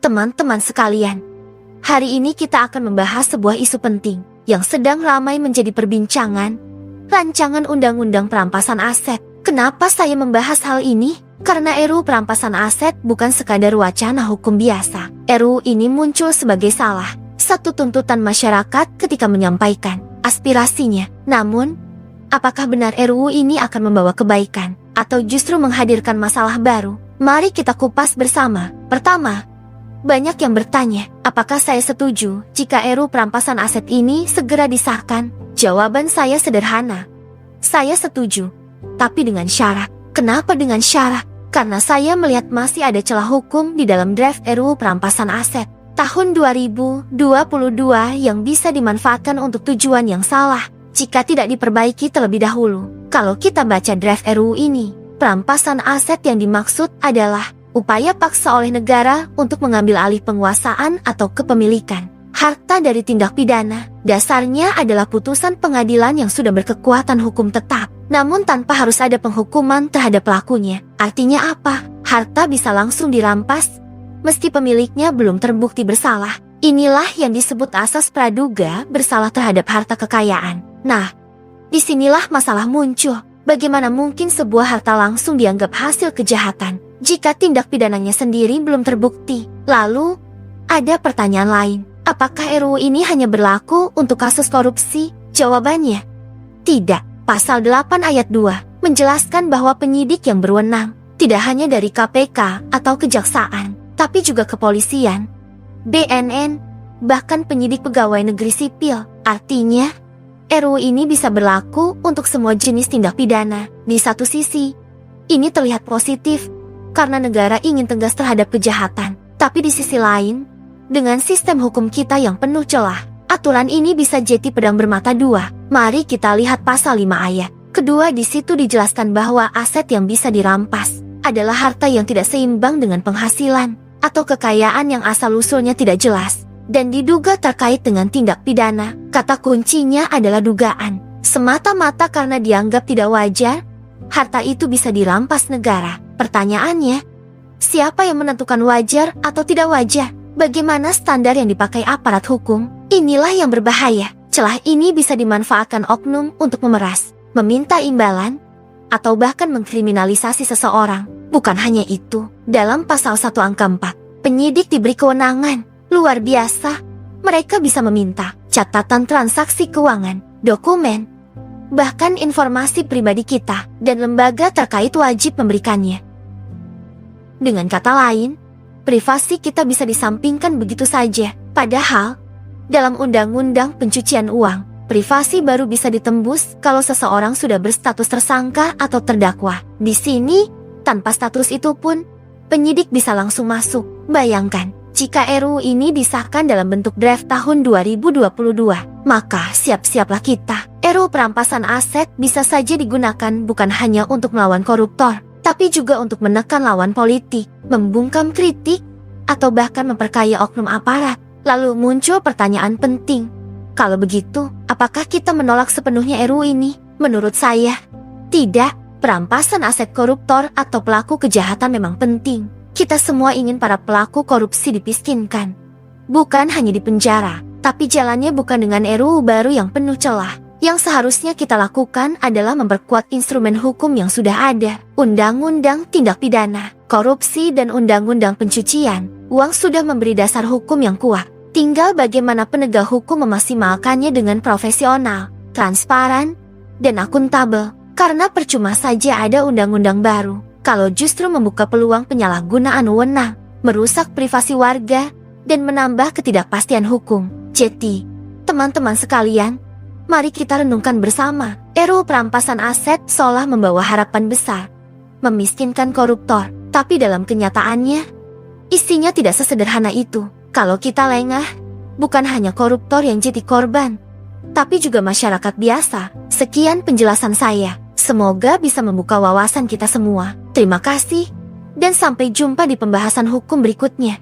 Teman-teman sekalian, hari ini kita akan membahas sebuah isu penting yang sedang ramai menjadi perbincangan, rancangan undang-undang perampasan aset. Kenapa saya membahas hal ini? Karena RUU perampasan aset bukan sekadar wacana hukum biasa. RUU ini muncul sebagai salah satu tuntutan masyarakat ketika menyampaikan aspirasinya. Namun, apakah benar RUU ini akan membawa kebaikan atau justru menghadirkan masalah baru? Mari kita kupas bersama. Pertama, banyak yang bertanya, apakah saya setuju jika RUU perampasan aset ini segera disahkan? Jawaban saya sederhana. Saya setuju, tapi dengan syarat. Kenapa dengan syarat? Karena saya melihat masih ada celah hukum di dalam draft RUU perampasan aset tahun 2022 yang bisa dimanfaatkan untuk tujuan yang salah jika tidak diperbaiki terlebih dahulu. Kalau kita baca draft RUU ini, perampasan aset yang dimaksud adalah upaya paksa oleh negara untuk mengambil alih penguasaan atau kepemilikan harta dari tindak pidana. Dasarnya adalah putusan pengadilan yang sudah berkekuatan hukum tetap, namun tanpa harus ada penghukuman terhadap pelakunya. Artinya apa? Harta bisa langsung dirampas meski pemiliknya belum terbukti bersalah. Inilah yang disebut asas praduga bersalah terhadap harta kekayaan. Nah, disinilah masalah muncul. Bagaimana mungkin sebuah harta langsung dianggap hasil kejahatan jika tindak pidananya sendiri belum terbukti? Lalu, ada pertanyaan lain. Apakah RUU ini hanya berlaku untuk kasus korupsi? Jawabannya, tidak. Pasal 8 ayat 2 menjelaskan bahwa penyidik yang berwenang tidak hanya dari KPK atau kejaksaan, tapi juga kepolisian, BNN, bahkan penyidik pegawai negeri sipil. Artinya, RUU ini bisa berlaku untuk semua jenis tindak pidana. Di satu sisi, ini terlihat positif karena negara ingin tegas terhadap kejahatan. Tapi di sisi lain, dengan sistem hukum kita yang penuh celah, aturan ini bisa jadi pedang bermata dua. Mari kita lihat pasal 5 ayat kedua. Di situ dijelaskan bahwa aset yang bisa dirampas adalah harta yang tidak seimbang dengan penghasilan atau kekayaan yang asal-usulnya tidak jelas dan diduga terkait dengan tindak pidana. Kata kuncinya adalah dugaan. Semata-mata karena dianggap tidak wajar, harta itu bisa dirampas negara. Pertanyaannya, siapa yang menentukan wajar atau tidak wajar? Bagaimana standar yang dipakai aparat hukum? Inilah yang berbahaya. Celah ini bisa dimanfaatkan oknum untuk memeras, meminta imbalan, atau bahkan mengkriminalisasi seseorang. Bukan hanya itu, dalam pasal 1 angka 4, penyidik diberi kewenangan luar biasa. Mereka bisa meminta catatan transaksi keuangan, dokumen, bahkan informasi pribadi kita, dan lembaga terkait wajib memberikannya. Dengan kata lain, privasi kita bisa disampingkan begitu saja. Padahal, dalam undang-undang pencucian uang, privasi baru bisa ditembus kalau seseorang sudah berstatus tersangka atau terdakwa. Di sini, tanpa status itu pun, penyidik bisa langsung masuk. Bayangkan, jika RUU ini disahkan dalam bentuk draft tahun 2022, maka siap-siaplah kita. RUU perampasan aset bisa saja digunakan bukan hanya untuk melawan koruptor, tapi juga untuk menekan lawan politik, membungkam kritik, atau bahkan memperkaya oknum aparat. Lalu muncul pertanyaan penting. Kalau begitu, apakah kita menolak sepenuhnya RUU ini? Menurut saya, tidak. Perampasan aset koruptor atau pelaku kejahatan memang penting. Kita semua ingin para pelaku korupsi dipiskinkan. Bukan hanya di penjara, tapi jalannya bukan dengan RUU baru yang penuh celah. Yang seharusnya kita lakukan adalah memperkuat instrumen hukum yang sudah ada. Undang-undang tindak pidana, korupsi dan undang-undang pencucian uang sudah memberi dasar hukum yang kuat. Tinggal bagaimana penegak hukum memaksimalkannya dengan profesional, transparan, dan akuntabel. Karena percuma saja ada undang-undang baru kalau justru membuka peluang penyalahgunaan wewenang, merusak privasi warga, dan menambah ketidakpastian hukum. Jadi, teman-teman sekalian, mari kita renungkan bersama. RUU perampasan aset seolah membawa harapan besar, memiskinkan koruptor. Tapi dalam kenyataannya, isinya tidak sesederhana itu. Kalau kita lengah, bukan hanya koruptor yang jadi korban, tapi juga masyarakat biasa. Sekian penjelasan saya. Semoga bisa membuka wawasan kita semua. Terima kasih, dan sampai jumpa di pembahasan hukum berikutnya.